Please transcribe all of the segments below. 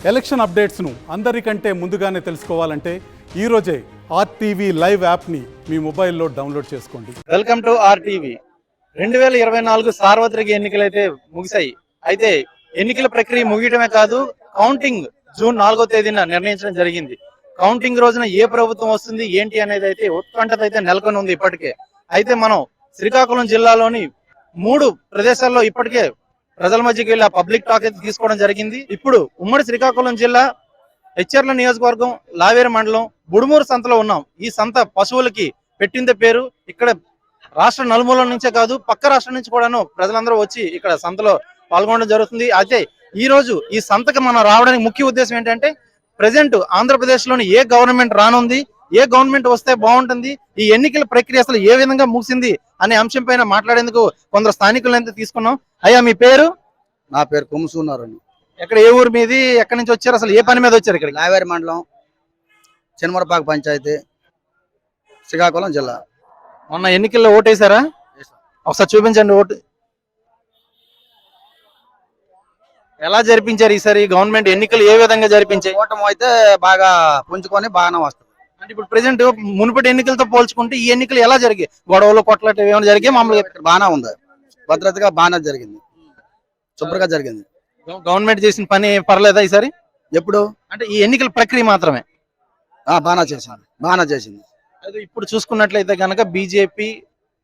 Election అప్డేట్స్ను అందరికంటే ముందుగానే తెలుసుకోవాలంటే ఈరోజే ఆర్టీవీ లైవ్ యాప్ని మీ మొబైల్లో డౌన్లోడ్ చేసుకోండి. Welcome to RTV. 2024 సార్వత్రిక ఎన్నికలైతే ముగిశాయి. అయితే ఎన్నికల ప్రక్రియ ముగియటమే కాదు, కౌంటింగ్ జూన్ 4వ తేదీన నిర్ణయించడం జరిగింది. కౌంటింగ్ రోజున ఏ ప్రభుత్వం వస్తుంది ఏంటి అనేది అయితే ఉత్కంఠత అయితే నెలకొని ఉంది ఇప్పటికే. అయితే మనం శ్రీకాకుళం జిల్లాలోని 3 ప్రదేశాల్లో ఇప్పటికే ప్రజల మధ్యకి వెళ్ళి ఆ పబ్లిక్ టాక్ అయితే తీసుకోవడం జరిగింది. ఇప్పుడు ఉమ్మడి శ్రీకాకుళం జిల్లా హెచ్చర్ల నియోజకవర్గం లావేరు మండలం బుడుమూరు సంతలో ఉన్నాం. ఈ సంత పశువులకి పెట్టిందే పేరు. ఇక్కడ రాష్ట్ర నలుమూలల నుంచే కాదు, పక్క రాష్ట్రం నుంచి కూడాను ప్రజలందరూ వచ్చి ఇక్కడ సంతలో పాల్గొనడం జరుగుతుంది. అయితే ఈ రోజు ఈ సంతకి మనం రావడానికి ముఖ్య ఉద్దేశం ఏంటంటే, ప్రజెంట్ ఆంధ్రప్రదేశ్ లోని ఏ గవర్నమెంట్ రానుంది, ఏ గవర్నమెంట్ వస్తే బాగుంటుంది, ఈ ఎన్నికల ప్రక్రియ అసలు ఏ విధంగా ముగిసింది అనే అంశం పైన మాట్లాడేందుకు కొందరు స్థానికులను తీసుకున్నాం. అయ్యా, మీ పేరు? నా పేరు కొమ్ముసున్నారండి. ఎక్కడ, ఏ ఊరు మీది, ఎక్కడి నుంచి వచ్చారు, అసలు ఏ పని మీద వచ్చారు? ఇక్కడ లావేరు మండలం, చిన్నమరపాక పంచాయతీ, శ్రీకాకుళం జిల్లా. మొన్న ఎన్నికల్లో ఓటేశారా? ఒకసారి చూపించండి ఓటు. ఎలా జరిపించారు ఈసారి గవర్నమెంట్ ఎన్నికలు? ఏ విధంగా జరిపించాయి? ఓటమి అయితే బాగా పుంజుకొని బాగానే వస్తుంది. అంటే ఇప్పుడు ప్రెసెంట్ మునుపటి ఎన్నికలతో పోల్చుకుంటే ఈ ఎన్నికలు ఎలా జరిగాయి? గొడవలు, కొట్లాట ఏమైనా జరిగాయి? మామూలుగా బాగానే ఉంది, భద్రతగా బాగానే జరిగింది, శుభ్రంగా జరిగింది. గవర్నమెంట్ చేసిన పని పర్లేదా ఈసారి? ఎప్పుడు అంటే ఈ ఎన్నికల ప్రక్రియ మాత్రమే బాగానే చేసింది. అది ఇప్పుడు చూసుకున్నట్లయితే కనుక బీజేపీ,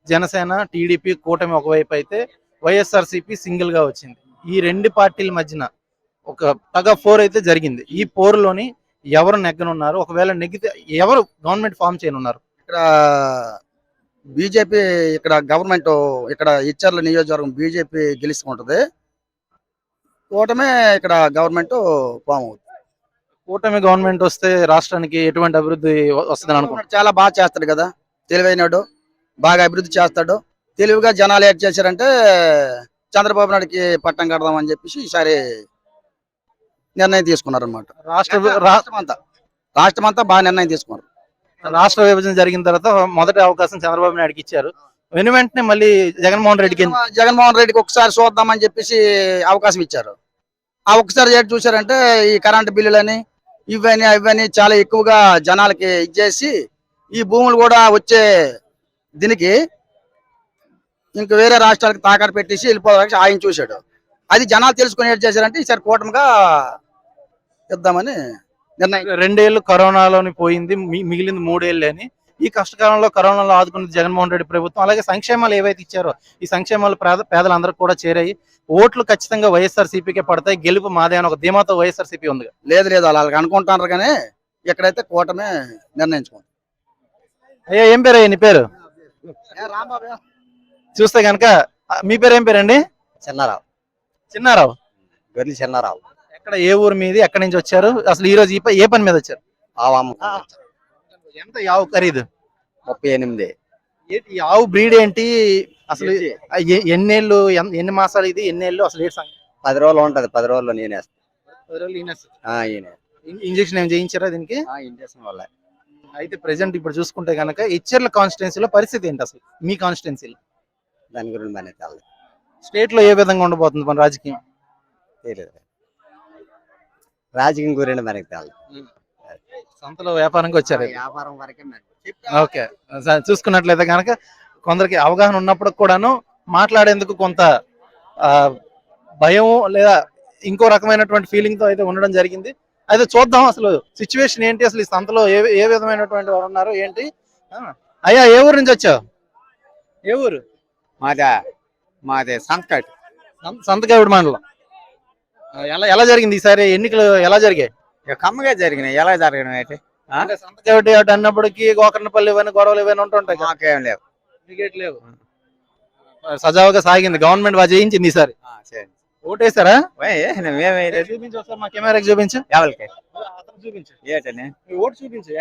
జనసేన, టీడీపీ కూటమి ఒకవైపు అయితే వైఎస్ఆర్సీపీ సింగిల్ గా వచ్చింది. ఈ రెండు పార్టీల మధ్యన ఒక టగ్ ఆఫ్ ఫోర్ అయితే జరిగింది. ఈ పోరులోని ఎవరు నెగ్గనున్నారు? ఒకవేళ నెగ్గితే ఎవరు గవర్నమెంట్ ఫామ్ చేయనున్నారు? ఇక్కడ బీజేపీ, ఇక్కడ గవర్నమెంట్, ఇక్కడ ఇచ్చర్ల నియోజకవర్గం బీజేపీ గెలుచుకుంటది. కూటమే ఇక్కడ గవర్నమెంట్ ఫామ్ అవుతుంది. కూటమి గవర్నమెంట్ వస్తే రాష్ట్రానికి ఎటువంటి అభివృద్ధి వస్తుందని అనుకుంటున్నారు? చాలా బాగా చేస్తాడు కదా, తెలివైనడు, బాగా అభివృద్ధి చేస్తాడు. తెలివిగా జనాలు ఏం చేశారంటే చంద్రబాబు నాయుడికి పట్టం కడదామని చెప్పేసి ఈసారి నిర్ణయం తీసుకున్నారు అనమాట. రాష్ట్రం అంతా బాగా నిర్ణయం తీసుకున్నారు. రాష్ట్ర విభజన జరిగిన తర్వాత మొదటి అవకాశం చంద్రబాబు నాయుడుకి ఇచ్చారు. వెంటనే మళ్ళీ జగన్మోహన్ రెడ్డికి ఒకసారి చూద్దామని చెప్పేసి అవకాశం ఇచ్చారు. ఆ ఒక్కసారి ఏంటి చూసారంటే, ఈ కరెంటు బిల్లులని ఇవన్నీ చాలా ఎక్కువగా జనాలకి ఇచ్చేసి, ఈ భూములు కూడా వచ్చే దీనికి ఇంక వేరే రాష్ట్రాలకు తాకట్టు పెట్టేసి వెళ్ళిపోవాలని ఆయన చూశాడు. అది జనాలు తెలుసుకుని ఏం చేశారంటే ఈసారి కూటమిగా ఇద్దామని నిర్ణయం. 2 ఏళ్ళు కరోనాలోని పోయింది, మిగిలింది 3 ఏళ్ళు అని. ఈ కష్టకాలంలో కరోనాలో ఆదుకున్నది జగన్మోహన్ రెడ్డి ప్రభుత్వం. అలాగే సంక్షేమాలు ఏవైతే ఇచ్చారో ఈ సంక్షేమాలు పేదలందరికీ కూడా చేరాయి. ఓట్లు ఖచ్చితంగా వైఎస్ఆర్సీపీకే పడతాయి, గెలుపు మాదే అని ఒక ధీమాతో వైఎస్ఆర్సీపీ ఉంది. లేదు అలా అనుకుంటున్నారు, కానీ ఎక్కడైతే కూటమే నిర్ణయించుకోండి. అయ్యా, ఏం పేరు? నీ పేరు? చూస్తే కనుక మీ పేరు ఏం పేరండి? చిన్నారావు. గొర్రెలు చిన్నారావు. ఎక్కడ, ఏ ఊరు మీది, ఎక్కడి నుంచి వచ్చారు? అసలు ఈ రోజు ఏ పని మీద వచ్చారు? ఎంత ఆవు ఖరీదు? 38. ఈ ఆవు బ్రీడ్ ఏంటి అసలు? ఎన్నేళ్ళు, ఎన్ని మాసాలు ఇది, ఎన్నేళ్ళు అసలు? 10 రోజులు ఉంటది. 10 రోజుల్లో నేనేస్తాను. 10 రోజులు ఇంజక్షన్ ఏం చేయించారా దీనికి? ఇంజక్షన్ వల్ల. అయితే ప్రెసెంట్ ఇప్పుడు చూసుకుంటే కనుక ఇచ్చర్ల కాన్స్టిట్యున్సీలో పరిస్థితి ఏంటి అసలు? మీ కాన్స్టిట్యున్సీలో దాని గురించి మన తెలదు. స్టేట్ లో ఏ విధంగా ఉండబోతుంది మన రాజకీయం? తెలియదు, రాజకీయం గురించి మనకి తెలదు. సంతలో వ్యాపారంగా వచ్చారు. వ్యాపారం వరకే. ఓకే, చూసుకున్నట్లయితే కనుక కొందరికి అవగాహన ఉన్నప్పుడు కూడాను మాట్లాడేందుకు కొంత భయం లేదా ఇంకో రకమైనటువంటి ఫీలింగ్ తో అయితే ఉండడం జరిగింది. అయితే చూద్దాం అసలు సిచ్యువేషన్ ఏంటి, అసలు ఈ సంతలో ఏ విధమైనటువంటి వారు ఉన్నారు ఏంటి. అయ్యా, ఏ ఊరు నుంచి వచ్చావు? ఏ ఊరు? మాదే సంతకావిడి మండలం. ఎలా జరిగింది ఈసారి ఎన్నికలు? ఎలా జరిగాయి? కమ్మగా జరిగినాయి. ఎలా జరగడం అయితే సంతకావిడి అన్నప్పటికీ గోకర్ణపల్లి ఇవన్నీ గొడవలు ఇవన్నీ ఉంటుంటాయి. మాకేం లేవు, లేవు. సజావుగా సాగింది, గవర్నమెంట్ బాగా చేయించింది ఈసారి. ఓటేసారా? చూపించు ఒకసారి, మా కెమెరాకి చూపించు. ఎవరికి చూపించు, ఏంటని ఓటు చూపించు.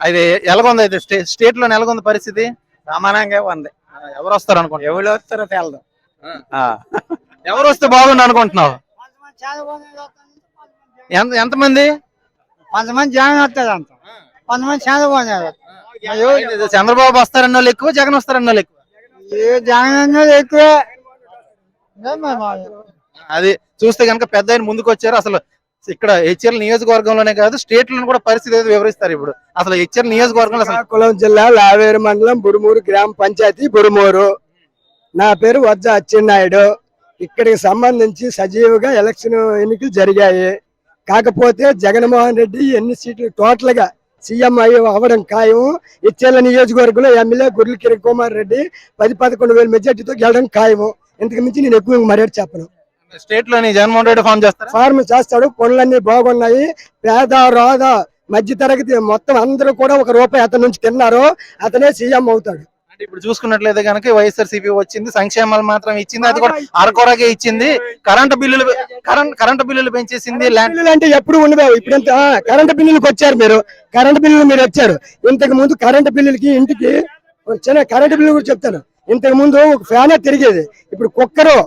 అది ఎలాగొంది? అయితే స్టేట్ లో ఎలాగొంది పరిస్థితి? సమానంగా ఉంది. ఎవరు వస్తారు అనుకుంటా? ఎవరు వస్తారో తెలదు. ఎవరు వస్తే బాగుండు అనుకుంటున్నావు? ఎంతమంది? కొంతమంది జగన్ వస్తారు, అంత కొంతమంది చంద్రబాబు. చంద్రబాబు వస్తారన్న వాళ్ళు ఎక్కువ, జగన్ వస్తారన్న వాళ్ళు ఎక్కువ? జగన్ అన్నది ఎక్కువే. అది చూస్తే కనుక పెద్ద ఆయన ముందుకు వచ్చారు. అసలు ఇక్కడ హెచ్ఎల్ నియోజకవర్గంలోనే కాదు స్టేట్ లో కూడా పరిస్థితి ఏదో వివరిస్తారు. ఇప్పుడు అసలు హెచ్ఎల్ నియోజకవర్గంలో అసలు శ్రీకాకుళం జిల్లా లావేరు మండలం బుడుమూరు గ్రామ పంచాయతీ బుడుమూరు. నా పేరు వజ్జ అచ్చెన్నాయుడు. ఇక్కడికి సంబంధించి సజీవుగా ఎలక్షన్ ఎన్నికలు జరిగాయి. కాకపోతే జగన్మోహన్ రెడ్డి ఎన్ని సీట్లు టోటల్ గా సీఎం అవ్వడం ఖాయం. ఇచ్చేళ్ళ నియోజకవర్గంలో ఎమ్మెల్యే గుర్ల కిరణ్ కుమార్ రెడ్డి 10-11 వేల మెజార్టీతో గెలడం ఖాయము. ఇంతకు మించి నేను ఎక్కువ మర్యాద చెప్పను. స్టేట్ లోని జగన్మోహన్ రెడ్డి ఫార్మ్ చేస్తాడు. పనులన్నీ బాగున్నాయి. పేద రోద మధ్య తరగతి మొత్తం అందరూ కూడా ₹1 అతని నుంచి తిన్నారు. అతనే సీఎం అవుతాడు. అంటే ఇప్పుడు చూసుకున్నట్లయితే కనుక వైఎస్ఆర్సీపీ వచ్చింది, సంక్షేమాలు మాత్రం ఇచ్చింది, అది కూడా అరకొరగే ఇచ్చింది. కరెంటు బిల్లులు పెంచేసింది. బిల్లులు అంటే ఎప్పుడు ఉండవు. ఇప్పుడు కరెంటు బిల్లులకు వచ్చారు మీరు. కరెంటు బిల్లులు మీరు వచ్చారు. ఇంతకు ముందు కరెంటు బిల్లులకి ఇంటికి చిన్న కరెంటు బిల్లు కూడా చెప్తాను. ఇంతకు ముందు ఒక ఫ్యాన్ తిరిగేది. ఇప్పుడు కుక్కరు,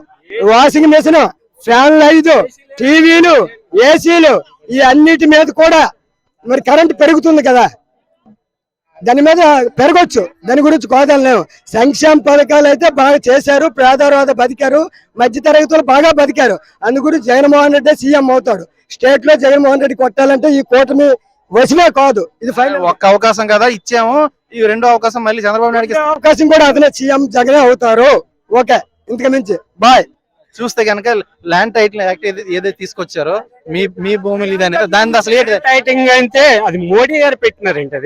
వాషింగ్ మెషిన్, ఫ్యాన్లు 5, టీవీలు, ఏసీలు ఈ అన్నిటి మీద కూడా మరి కరెంటు పెరుగుతుంది కదా. దాని మీద పెరగొచ్చు. దాని గురించి కోదలేము. సంక్షేమ పథకాలు అయితే బాగా చేశారు. పేదవాద బతికారు. మధ్య తరగతులు బాగా బతికారు. అందు గురించి జగన్మోహన్ రెడ్డి సీఎం అవుతాడు. స్టేట్ లో జగన్మోహన్ రెడ్డి కొట్టాలంటే ఈ కూటమి వశమే కాదు. ఇది ఫైనల్. ఒక్క అవకాశం కదా ఇచ్చాము. ఈ రెండో అవకాశం మళ్ళీ చంద్రబాబు నాయుడుకి అవకాశం కూడా అతనే సీఎం జగనే అవుతారు. ఓకే, ఇంతకు మించి బాయ్. చూస్తే కనుక ల్యాండ్ టైటిల్ యాక్ట్ ఏదైతే తీసుకొచ్చారో మీ భూములు ఇదని దాని అసలు టైటింగ్ అంటే అది మోడీ గారు పెట్టినారండి.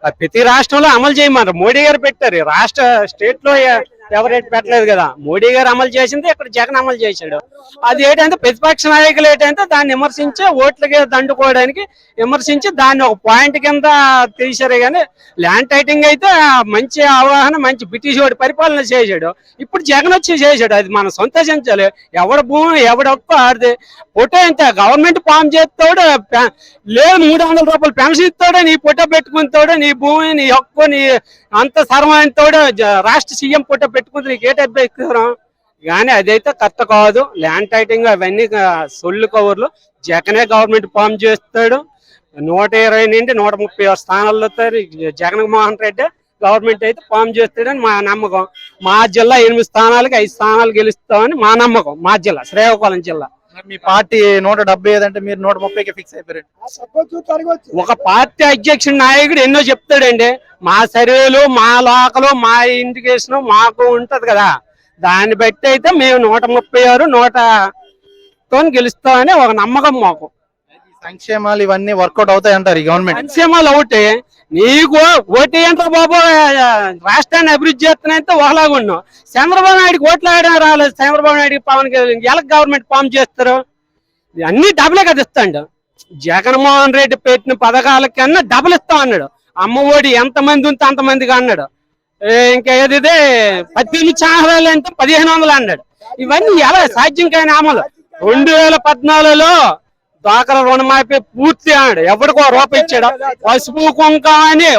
అది ప్రతి రాష్ట్రంలో అమలు చేయమన్నారు. మోడీ గారు పెట్టారు. రాష్ట్ర స్టేట్ లో ఎవరైతే పెట్టలేదు కదా. మోడీ గారు అమలు చేసింది ఇక్కడ జగన్ అమలు చేశాడు. అది ఏంటంటే ప్రతిపక్ష నాయకులు ఏంటంటే దాన్ని విమర్శించి ఓట్లకి దండుకోవడానికి విమర్శించి దాన్ని ఒక పాయింట్ కింద తీశారు. కానీ ల్యాండ్ టైటింగ్ అయితే మంచి అవగాహన, మంచి బ్రిటిష్ వాడి పరిపాలన చేశాడు. ఇప్పుడు జగన్ వచ్చి చేశాడు. అది మనం సంతోషించాలి. ఎవడ భూమి ఎవడ హక్కు ఆడితే ఫోటో ఎంత గవర్నమెంట్ ఫామ్ చేస్తాడు లేదు, ₹300 పెన్షన్ ఇస్తాడు, నీ ఫోటో పెట్టుకుంటాడు, నీ భూమి నీ హక్కు నీ అంత సర్వాంతోడు రాష్ట్ర సీఎం ఫోటో పెట్టుకుంటే నీకు ఏ టైప్ ఎక్కుతాం. కానీ అదైతే కరెక్ట్ కాదు. ల్యాండ్ టైటింగ్ అవన్నీ సొల్లు కవర్లు. జగనే గవర్నమెంట్ ఫామ్ చేస్తాడు. 120 నుండి 130 స్థానాల్లో వస్తారు. జగన్మోహన్ రెడ్డి గవర్నమెంట్ అయితే ఫామ్ చేస్తాడని మా నమ్మకం. మా జిల్లా 8 స్థానాలకి 5 స్థానాలు గెలుస్తామని మా నమ్మకం. మా జిల్లా శ్రీకాకుళం జిల్లా. మీ పార్టీ 170 అంటే మీరు 130కి ఫిక్స్ అయిపోయారు. ఒక పార్టీ అధ్యక్షుడు నాయకుడు ఎన్నో చెప్తాడండి. మా సర్వేలు, మా లోకలు, మా ఇండికేషన్ మాకు ఉంటది కదా. దాన్ని బట్టి అయితే మేము 136 100తో గెలుస్తామని ఒక నమ్మకం మాకు. సంక్షేమాలు ఇవన్నీ వర్కౌట్ అవుతాయి అంటారు ఈ గవర్నమెంట్. సంక్షేమాలు ఒకటి నీకు ఓటీ అంటే బాబు రాష్ట్రాన్ని అభివృద్ధి చేస్తానంటే ఒకలాగా ఉన్నావు. చంద్రబాబు నాయుడికి ఓట్లు ఆడడం రాలేదు. చంద్రబాబు నాయుడికి పవన్ కళ్యాణ్ ఎలా గవర్నమెంట్ ఫామ్ చేస్తారు? అన్ని డబులే కదా ఇస్తాడు. జగన్మోహన్ రెడ్డి పెట్టిన పథకాల కన్నా డబుల్ ఇస్తాం అన్నాడు. అమ్మ ఒడి ఎంతమంది ఉంటే అంతమందికి అన్నాడు. ఇంకా ఏది 18 ఛానల్ అంటే 1500 అన్నాడు. ఇవన్నీ ఎలా సాధ్యం కాని అమలు. 2014లో డ్వాక్రా రుణమాఫీ పూర్తి అన్నాడు. ఎవరికో ₹1 ఇచ్చాడు. పసుపు కుంకం అని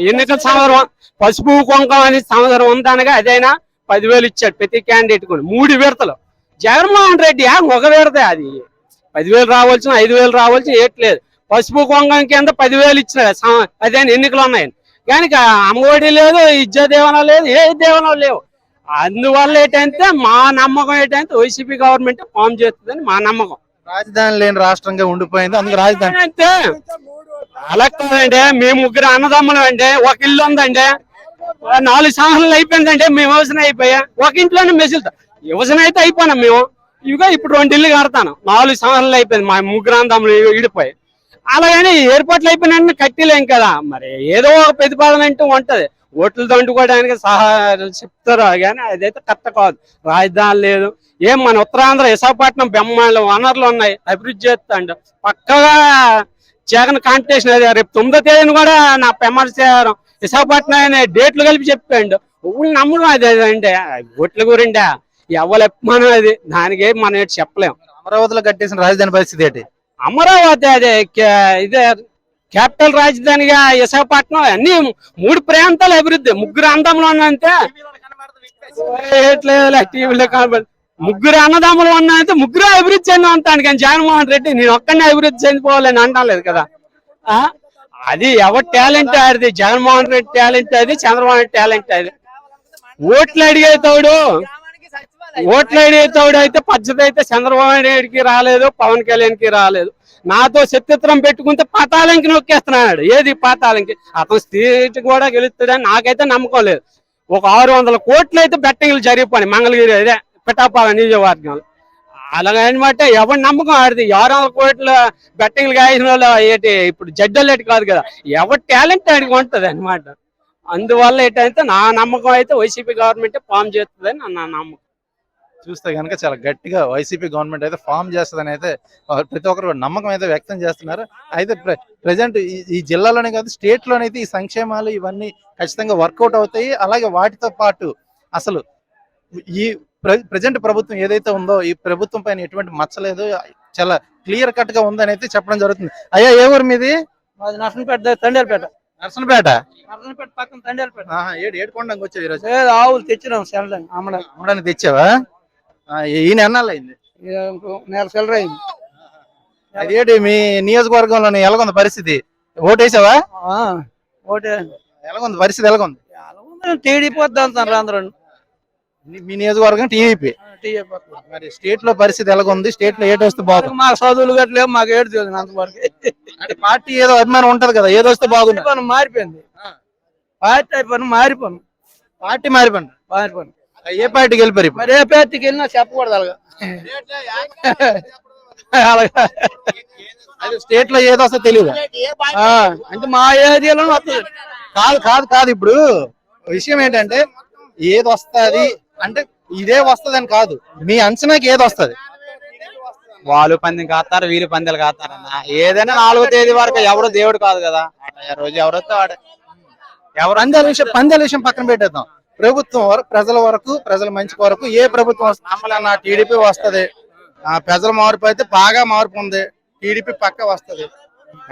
ఎన్నికల సంవత్సరం పసుపు కుంకం అని సంవత్సరం ఉందనగా అదైనా 10,000 ఇచ్చాడు ప్రతి క్యాండిడేట్ కొని 3 విడతలు. జగన్మోహన్ రెడ్డి ఒక విడత అది 10,000 రావాల్సిన 5,000 రావాల్సిన ఏట్లేదు. పసుపు కుంకం కింద 10,000 ఇచ్చినాడు. అదేనా ఎన్నికలు ఉన్నాయని. కానీ అమ్మఒడి లేదు, ఇజ్జ దేవనం లేదు, ఏ దేవనం లేవు. అందువల్ల ఏంటంటే మా నమ్మకం ఏంటంటే వైసీపీ గవర్నమెంట్ ఫామ్ చేస్తుందని మా నమ్మకం. రాజధాని లేని రాష్ట్రంగా ఉండిపోయింది. అందుకు రాజధాని అంటే అలా కాదండి. మేము 3 అన్నదమ్ములు అండి. ఒక ఇల్లు ఉందండి. 4 సంవత్సరాలు అయిపోయిందంటే మేము యువసన అయిపోయా. ఒక ఇంట్లోనే మెసులుతాం. యువసన అయితే అయిపోయినాం మేము. ఇవిగా ఇప్పుడు 2 ఇల్లు కడతాను. 4 సంవత్సరాలు అయిపోయింది. మా 3 అన్నదమ్ములు ఇడిపోయి. అలాగని ఏర్పాట్లు అయిపోయినా కట్టిలేం కదా. మరి ఏదో ఒక ప్రతిపాదన అంటూ ఉంటది. ఓట్లు దండుకోవడానికి సహా చెప్తారు. కానీ అదైతే కరెక్ట్ కాదు. రాజధాని లేదు. ఏం మన ఉత్తరాంధ్ర విశాఖపట్నం బ్రహ్మాండ వనరులు ఉన్నాయి. అభివృద్ధి చేస్తాడు పక్కగా జగన్ కాంపిటీషన్. అది రేపు 9వ తేదీని కూడా నా పెమ్మర్చారు విశాఖపట్నం అనే డేట్లు కలిపి చెప్పాడు. ఊళ్ళు నమ్మడం అది అంటే ఓట్ల గురిండా ఎవరు అది దానికి మనం ఏంటి చెప్పలేం. అమరావతిలో కట్టేసిన రాజధాని పరిస్థితి ఏంటి? అమరావతి అదే ఇదే క్యాపిటల్ రాజధానిగా విశాఖపట్నం అన్ని 3 ప్రాంతాల అభివృద్ధి. 3 అందంలో ఉన్నంతే టీవీలో కనబడి 3 అన్నదమ్ములు ఉన్నంతే 3 అభివృద్ధి చెంది ఉంటాను. కానీ జగన్మోహన్ రెడ్డి నేను ఒక్కనే అభివృద్ధి చెందిపోవాలని అంటలేదు కదా. అది ఎవరి టాలెంట్ అది. జగన్మోహన్ రెడ్డి టాలెంట్ అది, చంద్రబాబు నాయుడు టాలెంట్ అది. ఓట్లు అడిగే తోడు ఓట్లు అడిగేతోడు అయితే పద్ధతి అయితే చంద్రబాబు నాయుడికి రాలేదు, పవన్ కళ్యాణ్కి రాలేదు. నాతో శత్రుత్వం పెట్టుకుంటే పాతాళంకి నొక్కేస్తున్నాడు. ఏది పాతాళంకి? అతను సీట్ కూడా గెలుస్తాడని నాకైతే నమ్మకం లేదు. ఒక 600 కోట్లు అయితే బెట్టింగ్లు జరిగిపోయి మంగళగిరి అదే పిఠాపాల నియోజకవర్గంలో. అలాగనమాట ఎవరి నమ్మకం ఆడిది. 600 కోట్ల బెట్టింగ్లు కాసిన వాళ్ళు ఏంటి ఇప్పుడు జడ్డోళ్ళు కాదు కదా, ఎవరి టాలెంట్ ఆడికి ఉంటది అనమాట. అందువల్ల ఏంటంటే నా నమ్మకం అయితే వైసీపీ గవర్నమెంట్ ఫామ్ చేస్తుందని నా నమ్మకం. చూస్తే కనుక చాలా గట్టిగా వైసీపీ గవర్నమెంట్ అయితే ఫామ్ చేస్తుందని అయితే ప్రతి ఒక్కరు నమ్మకం అయితే వ్యక్తం చేస్తున్నారు. అయితే ప్రజెంట్ ఈ జిల్లాలోనే కాదు స్టేట్ లోనైతే ఈ సంక్షేమాలు ఇవన్నీ ఖచ్చితంగా వర్కౌట్ అవుతాయి. అలాగే వాటితో పాటు అసలు ఈ ప్రజెంట్ ప్రభుత్వం ఏదైతే ఉందో ఈ ప్రభుత్వం పైన ఎటువంటి మచ్చలేదు, చాలా క్లియర్ కట్ గా ఉందని అయితే చెప్పడం జరుగుతుంది. అయ్యా ఏ ఊరు మీది? మాది నర్సంపేట, తండేలపేట. నర్సనపేట. నర్సంపేట పక్కన తండేలపేట. ఏడుకొండకి వచ్చావు ఈరోజు? ఆవులు తెచ్చినాం సెల్లడానికి, అమ్మడానికి తెచ్చావా? ఈయన ఎన్నాళ్ళు అయింది? నెల సెల్లర అయింది. అదేంటి మీ నియోజకవర్గంలో ఎలాగొంది పరిస్థితి? ఓటేసావా? ఓటే ఎలాగొంది పరిస్థితి? ఎలాగొంది? టీడీపీ వద్ద అంటారు అందరూ. మీ నియోజకవర్గం టీడీపీ. మరి స్టేట్ లో పరిస్థితి ఎలాగొంది? స్టేట్ లో ఏటి వస్తే బాగుంది? మాకు చదువులు గట్లేవు, మాకు ఏడు తెలియదు అంతవరకు. అంటే పార్టీ ఏదో అభిమానం ఉంటది కదా, ఏదో వస్తే బాగుంది. పని మారిపోయింది, పార్టీ పని మారిపోను, పార్టీ మారిపోయింది. మారిపోను. ఏ పార్టీకి వెళ్ళిపోయి? మరి ఏ పార్టీకి వెళ్ళినా చెప్పకూడదు అలాగా. స్టేట్ లో ఏదో వస్తే తెలియదు అంటే మా ఏరియాలో వస్తుంది. కాదు కాదు కాదు ఇప్పుడు విషయం ఏంటంటే ఏది వస్తుంది అంటే ఇదే వస్తదని కాదు, మీ అంచనాకి ఏది వస్తది? వాళ్ళు పందెం కాస్తారు, వీళ్ళు పందెలు కాస్తారన్న. ఏదైనా 4వ తేదీ వరకు ఎవడు దేవుడు కాదు కదా, రోజు ఎవరైతే వాడే. ఎవరు పందాల విషయం పక్కన పెట్టేద్దాం. ప్రభుత్వం వరకు ప్రజల వరకు, ప్రజల మంచి వరకు ఏ ప్రభుత్వం వస్తుంది? టీడీపీ వస్తది. ప్రజల మార్పు అయితే బాగా మార్పు ఉంది, టీడీపీ పక్క వస్తది.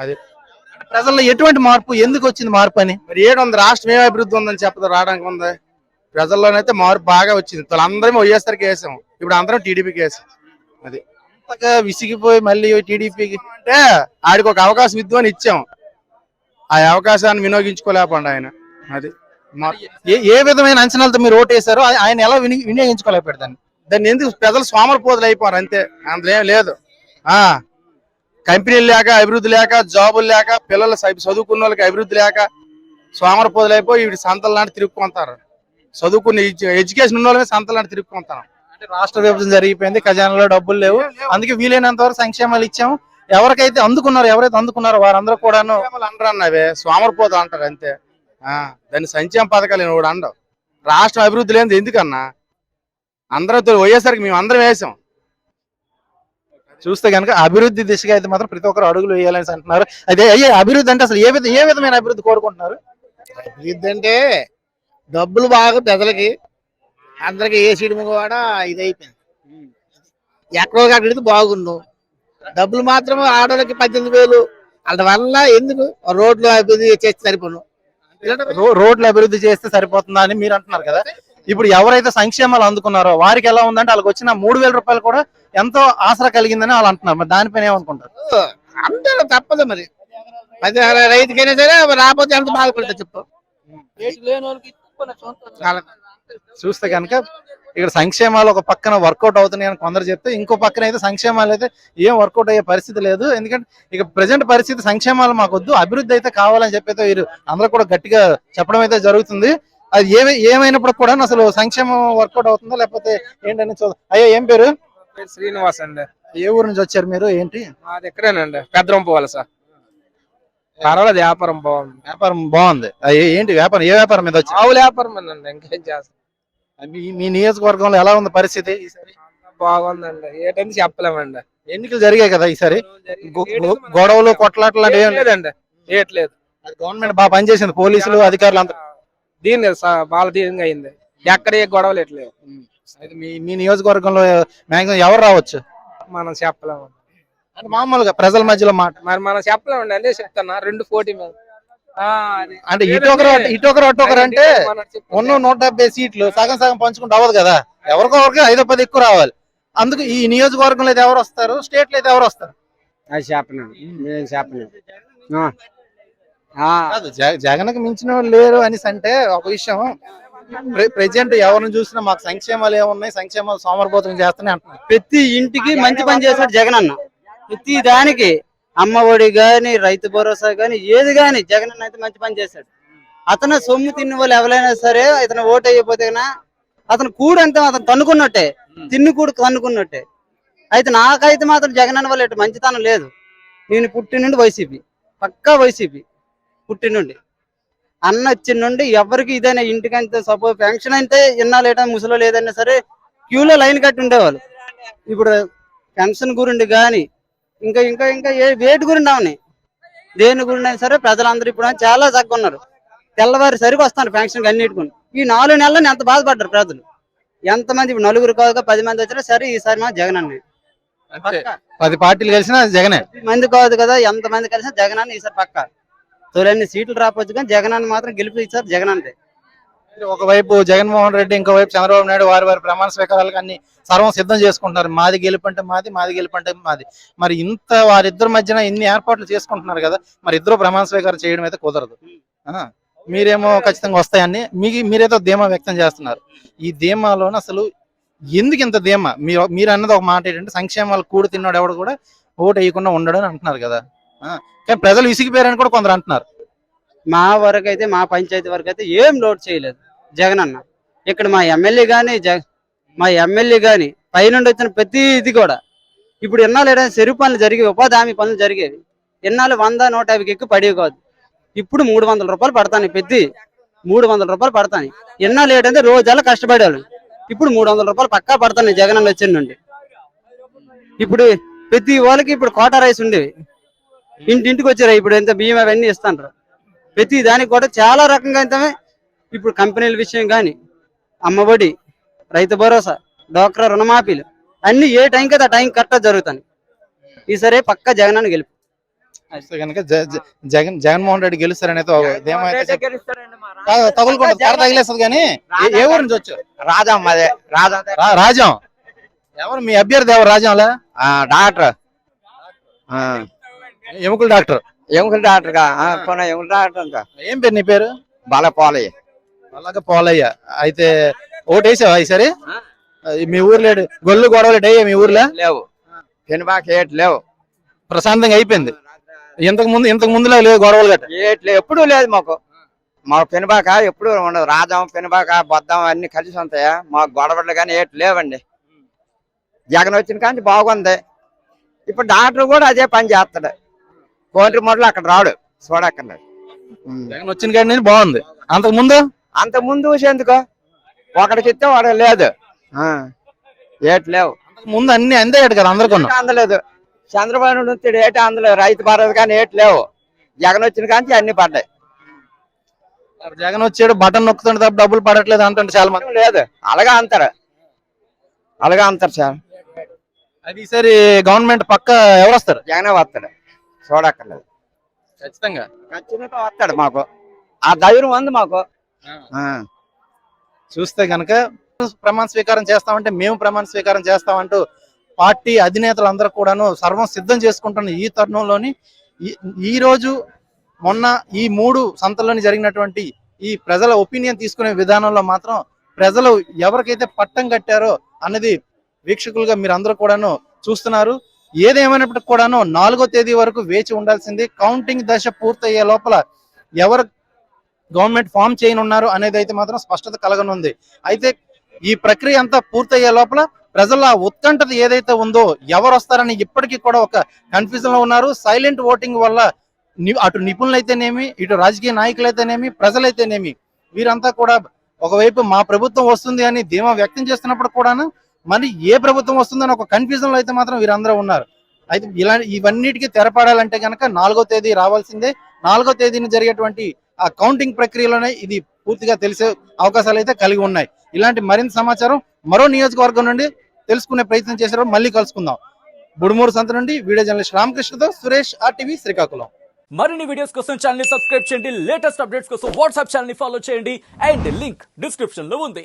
అది ప్రజల్లో ఎటువంటి మార్పు, ఎందుకు వచ్చింది మార్పు అని? మరి ఏడుంది రాష్ట్రం ఏం అభివృద్ధి ఉందని చెప్పదు, రావడానికి ఉంది. ప్రజల్లోనైతే మార్పు బాగా వచ్చింది. అందరం వైఎస్ఆర్కి వేసాం, ఇప్పుడు అందరం టీడీపీకి వేసాం. అది అంతగా విసిగిపోయి మళ్ళీ టీడీపీకి అంటే ఆడికి ఒక అవకాశం ఇద్దామని ఇచ్చాం, ఆ అవకాశాన్ని వినియోగించుకోలేకపోండి ఆయన. అది ఏ విధమైన అంచనాలతో మీరు ఓటు వేశారో ఆయన ఎలా వినియోగించుకోలేకపోయాడు దాన్ని ఎందుకు? ప్రజలు సోమరపోతులు అయిపోయారు అంతే, అందులో ఏం లేదు. కంపెనీలు లేక, అభివృద్ధి లేక, జాబులు లేక, పిల్లలు చదువుకున్న వాళ్ళకి అభివృద్ధి లేక సోమరపోతులు అయిపోయి వీడి సంతల నాటి తిరుక్కుంటారు. చదువుకున్న ఎడ్యుకేషన్ ఉన్న వాళ్ళని సంతల నాటి తిరుక్కుంటారు. అంటే రాష్ట్ర విభజన జరిగిపోయింది, ఖజానాలో డబ్బులు లేవు, అందుకే వీలైనంత వరకు సంక్షేమాలు ఇచ్చాము. ఎవరైతే అందుకున్నారో వారందరూ కూడాను అంటారు అన్నవే సోమరపోతు అంటారు అంతే. దాన్ని సంక్షేమ పథకాలు కూడా అండవు. రాష్ట్రం అభివృద్ధి లేనిది ఎందుకన్నా? అందరూ వైఎస్ఆర్కి మేము అందరం వేసాం. చూస్తే కనుక అభివృద్ధి దిశగా అయితే మాత్రం ప్రతి ఒక్కరు అడుగులు వేయాలని అంటున్నారు. అయితే అయ్యే అభివృద్ధి అంటే అసలు ఏ విధమైన అభివృద్ధి కోరుకుంటున్నారు? అభివృద్ధి అంటే డబ్బులు బాగా ప్రజలకి అందరికి ఏ సీటు కూడా ఇది అయిపోయింది. ఎక్కడో అక్కడికి బాగుండు, డబ్బులు మాత్రం ఆడోళ్ళకి 18,000. అందువల్ల ఎందుకు రోడ్లు అభివృద్ధి చేస్తే సరిపోను. రోడ్లు అభివృద్ధి చేస్తే సరిపోతుందా అని మీరు అంటున్నారు కదా. ఇప్పుడు ఎవరైతే సంక్షేమాలు అందుకున్నారో వారికి ఎలా ఉందంటే వాళ్ళకి వచ్చిన 3,000 రూపాయలు కూడా ఎంతో ఆసరా కలిగిందని వాళ్ళు అంటున్నారు. మరి దానిపైన ఏమనుకుంటారు? అంతే తప్పదు మరి. రైతుకైనా సరే రాకపోతే ఎంత బాధపడతా చెప్పు. చూస్తే కనుక ఇక్కడ సంక్షేమాలు ఒక పక్కన వర్కౌట్ అవుతున్నాయి అని కొందరు చెప్తే, ఇంకో పక్కన అయితే సంక్షేమాలు అయితే ఏం వర్కౌట్ అయ్యే పరిస్థితి లేదు. ఎందుకంటే ఇక ప్రజెంట్ పరిస్థితి సంక్షేమాలు మాకు వద్దు, అభివృద్ధి అయితే కావాలని చెప్పి అయితే వీరు అందరూ కూడా గట్టిగా చెప్పడం అయితే జరుగుతుంది. అది ఏమైనప్పుడు కూడా అసలు సంక్షేమం వర్కౌట్ అవుతుందో లేకపోతే ఏంటని చూద్దాం. అయ్యా ఏం పేరు? శ్రీనివాస్ అండి. ఏ ఊరు నుంచి వచ్చారు మీరు? ఏంటి? మాది ఎక్కడేనండి, పెద్దరం పోవాలి సార్. పర్వాలేదు, వ్యాపారం బాగుంది. వ్యాపారం బాగుంది. ఏంటి వ్యాపారం? ఏ వ్యాపారం మీద వచ్చి? ఆవుల వ్యాపారం అండి, ఇంకేం చేస్తాం. మీ నియోజకవర్గంలో ఎలా ఉంది పరిస్థితి ఈసారి? బాగుందండి, ఏంటంటే చెప్పలేమండి. ఎన్నికలు జరిగాయి కదా ఈసారి, గొడవలు కొట్లాటలు అంటే లేదండి, ఏట్లేదు. గవర్నమెంట్ బాగా పనిచేసింది, పోలీసులు అధికారులు అంతా దీని బాగా దీనిగా అయింది, ఎక్కడ ఏ గొడవలు ఎట్లేవు. మీ నియోజకవర్గంలో మాక్సిమం ఎవరు రావచ్చు? మనం చెప్పలేము అంటే మామూలుగా ప్రజల మధ్యలో మాట మరి, మనం చెప్పలేమండి. అదే చెప్తున్నా, 2 పోటీ మీద. అంటే ఇటొకరు అటొకరు అంటే ఉన్న 170 సీట్లు సగం సగం పంచుకుంటూ అవ్వదు కదా, ఎవరికో ఒకరికి 5-10 ఎక్కువ రావాలి. అందుకు ఈ నియోజకవర్గంలో అయితే ఎవరు వస్తారు, స్టేట్ లో అయితే ఎవరు వస్తారు? అది చెప్పను. జగన్కి మించిన వాళ్ళు లేరు అనేసి అంటే ఒక విషయం. ప్రెసిడెంట్ ఎవరిని చూసినా మాకు సంక్షేమాలు ఏమున్నాయి, సంక్షేమాలు సోమరపోతం చేస్తానే అంటున్నారు. ప్రతి ఇంటికి మంచి పని చేశాడు జగన్ అన్న. ప్రతి దానికి అమ్మ ఒడి గాని, రైతు భరోసా గాని, ఏది గాని జగన్ అన్న అయితే మంచి పని చేశాడు. అతను సొమ్ము తిన్న వాళ్ళు ఎవరైనా సరే ఇతను ఓటు అయిపోతే అతను కూడంతా అతను తన్నుకున్నట్టే, తిన్ను కూడు తన్నుకున్నట్టే. అయితే నాకైతే మాత్రం జగన్ అన్న వాళ్ళు మంచితనం లేదు. నేను పుట్టి నుండి వైసీపీ, పక్కా వైసీపీ పుట్టి నుండి. అన్న వచ్చిన నుండి ఎవరికి ఇదైనా ఇంటికంటే సపోజ్ పెన్షన్ అయితే ఇన్నాళ్ళేటా ముసలో లేదన్నా సరే క్యూలో లైన్ కట్టి ఉండేవాళ్ళు. ఇప్పుడు పెన్షన్ గురించి కానీ ఇంకా ఇంకా ఇంకా ఏ వేటి గురించి అవని దేని గురించి అయినా సరే ప్రజలందరూ ఇప్పుడు చాలా చక్కగా ఉన్నారు. తెల్లవారి సరికి వస్తారు పెన్షన్ అన్నిటికొని. ఈ 4 నెలలను ఎంత బాధపడ్డారు ప్రజలు. ఎంతమంది ఇప్పుడు 4 కాదుగా 10 మంది వచ్చినా సరే ఈసారి మా జగన్ అన్న 10 పార్టీలు కలిసినా జగనే. మంది కాదు కదా, ఎంత మంది కలిసినా జగన్ అన్న ఈసారి పక్క. తొలన్ని సీట్లు రావచ్చు కానీ జగన్ అన్న మాత్రం గెలిపి ఇచ్చారు జగన్ అంటే. ఒకవైపు జగన్మోహన్ రెడ్డి, ఇంకోవైపు చంద్రబాబు నాయుడు వారి ప్రమాణ స్వీకారాలకు అన్ని సర్వం సిద్ధం చేసుకుంటున్నారు. మాది గెలుపంటే మాది, మాది గెలుపంటే మాది. మరి ఇంత వారిద్దరి మధ్యన ఇన్ని ఏర్పాట్లు చేసుకుంటున్నారు కదా, మరి ఇద్దరు ప్రమాణ స్వీకారం చేయడం అయితే కుదరదు. మీరేమో ఖచ్చితంగా వస్తాయని మీరేదో ధీమా వ్యక్తం చేస్తున్నారు. ఈ ధీమాలోనే అసలు ఎందుకు ఇంత ధీమా? మీరు అన్నది ఒక మాట ఏంటంటే సంక్షేమాలు కూడి తిన్నాడు ఎవడు కూడా ఓటు వేయకుండా ఉండడు అని అంటున్నారు కదా. కానీ ప్రజలు విసిగిపోయారని కూడా కొందరు అంటున్నారు. మా వరకు అయితే, మా పంచాయతీ వరకు అయితే ఏం లోటు చేయలేదు జగన్ అన్న. ఇక్కడ మా ఎమ్మెల్యే గాని పైనుండి వచ్చిన ప్రతి ఇది కూడా ఇప్పుడు ఎన్నాళ్ళు ఏదైనా చెరువు పనులు జరిగేవి, ఉపాధి హామీ పనులు జరిగేవి. ఎన్నాళ్ళు 100, 150 ఎక్కువ పడేవి కాదు. ఇప్పుడు 300 రూపాయలు పడతాను, పెద్ద 300 రూపాయలు పడతాను. ఎన్నాళ్ళు ఏంటంటే రోజాలు కష్టపడేవాళ్ళు. ఇప్పుడు 300 రూపాయలు పక్కా పడతాను జగన్ అన్న వచ్చిన నుండి. ఇప్పుడు ప్రతి వాళ్ళకి ఇప్పుడు కోటా రైస్ ఉండేవి, ఇంటింటికి వచ్చారు. ఇప్పుడు ఎంత బియ్యం అవన్నీ ఇస్తాంటారు. ప్రతి దానికి కూడా చాలా రకంగా అయితే ఇప్పుడు కంపెనీల విషయం కానీ, అమ్మఒడి, రైతు భరోసా, డ్వాక్రా రుణమాఫీలు అన్ని ఏ టైం కదా ఆ టైం కరెక్ట్గా జరుగుతాయి. ఈసారి పక్కా జగన్ అని గెలుపు. కనుక జగన్మోహన్ రెడ్డి గెలుస్తారనేది తగిలేస్తుంది. కానీ ఏ ఊరు నుంచి వచ్చారు? రాజాం అదే రాజాం. ఎవరు మీ అభ్యర్థి? ఎవరు రాజంలా? డాక్టర్ ఎముకల డాక్టర్. ఎముకల డాక్టర్ ఎముకల డాక్టర్. ఏం పేరు నీ పేరు? బాలపోలయ్య. అలాగే పోలయ్య. అయితే ఓటు వేసావా ఈసారి? మీ ఊర్లో గొల్లు గొడవలు అయ్యా? మీ ఊర్లో లేవు, పెనుబాక ఏట్ లేవు, ప్రశాంతంగా అయిపోయింది. ఇంతకు ముందులో లేవు గొడవలు గట్ట? ఏట్లు ఎప్పుడు లేదు మాకు పెనుబాక ఎప్పుడు ఉండదు. రాజం, పెనుబాక, బొద్దం అన్ని కలిసి ఉంటాయా. మాకు గొడవలు కానీ ఏట్లు లేవండి. జగన్ వచ్చిన కానీ బాగుంది. ఇప్పుడు డాక్టర్ కూడా అదే పని చేస్తాడు. కోంట్రి మొదలు అక్కడ రాడు, చూడక్కర్లేదు. జగన్ వచ్చిన కానీ బాగుంది. అంతకు ముందు ఎందుకో ఒకడికి ఇస్తే వాడు లేదు, ఏట్లు లేవు. ముందు అన్ని అందేడు కదా అందరికీ? అందలేదు. చంద్రబాబు నాయుడు ఏట అందలేదు. రైతు భరోసా కానీ ఏట్లు లేవు. జగన్ వచ్చిన కానీ అన్ని పడ్డాయి. జగన్ వచ్చాడు బటన్ నొక్కుతుంటే తప్ప డబ్బులు పడట్లేదు అంటుంటే చాలా మంది. లేదు, అలాగా అంటారు సార్. అది ఈసారి గవర్నమెంట్ పక్క ఎవరు వస్తారు? జగనే వస్తాడు, చూడక్కర్లేదు. ఖచ్చితంగా వస్తాడు. మాకు ఆ ధైర్యం ఉంది మాకు. చూస్తే కనుక ప్రమాణ స్వీకారం చేస్తామంటే మేము ప్రమాణ స్వీకారం చేస్తామంటూ పార్టీ అధినేతలు అందరూ కూడాను సర్వం సిద్ధం చేసుకుంటున్న ఈ తరుణంలోని ఈ రోజు మొన్న ఈ 3 సంతల్లోని జరిగినటువంటి ఈ ప్రజల ఒపీనియన్ తీసుకునే విధానంలో మాత్రం ప్రజలు ఎవరికైతే పట్టం కట్టారో అన్నది వీక్షకులుగా మీరు అందరూ కూడాను చూస్తున్నారు. ఏదేమైనప్పటికీ కూడాను 4వ తేదీ వరకు వేచి ఉండాల్సింది. కౌంటింగ్ దశ పూర్తయ్యే లోపల ఎవరు గవర్నమెంట్ ఫామ్ చేయనున్నారు అనేది అయితే మాత్రం స్పష్టత కలగనుంది. అయితే ఈ ప్రక్రియ అంతా పూర్తయ్యే లోపల ప్రజల ఉత్కంఠత ఏదైతే ఉందో ఎవరు వస్తారని ఇప్పటికీ కూడా ఒక కన్ఫ్యూజన్ లో ఉన్నారు. సైలెంట్ ఓటింగ్ వల్ల అటు నిపుణులైతేనేమి, ఇటు రాజకీయ నాయకులైతేనేమి, ప్రజలైతేనేమి వీరంతా కూడా ఒకవైపు మా ప్రభుత్వం వస్తుంది అని ధీమా వ్యక్తం చేస్తున్నప్పుడు కూడాను మరి ఏ ప్రభుత్వం వస్తుందని ఒక కన్ఫ్యూజన్ లో అయితే మాత్రం వీరందరూ ఉన్నారు. అయితే ఇవన్నిటికీ తెరపడాలంటే కనుక 4వ తేదీ రావాల్సిందే. 4వ తేదీని జరిగేటువంటి ఆ కౌంటింగ్ ప్రక్రియలోనే ఇది పూర్తిగా తెలిసే అవకాశాలు అయితే కలిగి ఉన్నాయి. ఇలాంటి మరింత సమాచారం మరో నియోజకవర్గం నుండి తెలుసుకునే ప్రయత్నం చేశారు. మళ్ళీ కలుసుకుందాం. బుడుమూరు సంత నుండి వీడియో జర్నలిస్ట్ రామకృష్ణతో సురేష్, RTV శ్రీకాకుళం. మరిన్ని వీడియోస్ కోసం ఛానల్ ని సబ్స్క్రైబ్ చేయండి. లేటెస్ట్ అప్డేట్స్ కోసం వాట్సాప్ ఛానల్ ని ఫాలో చేయండి. అండ్ లింక్ డిస్క్రిప్షన్ లో ఉంది.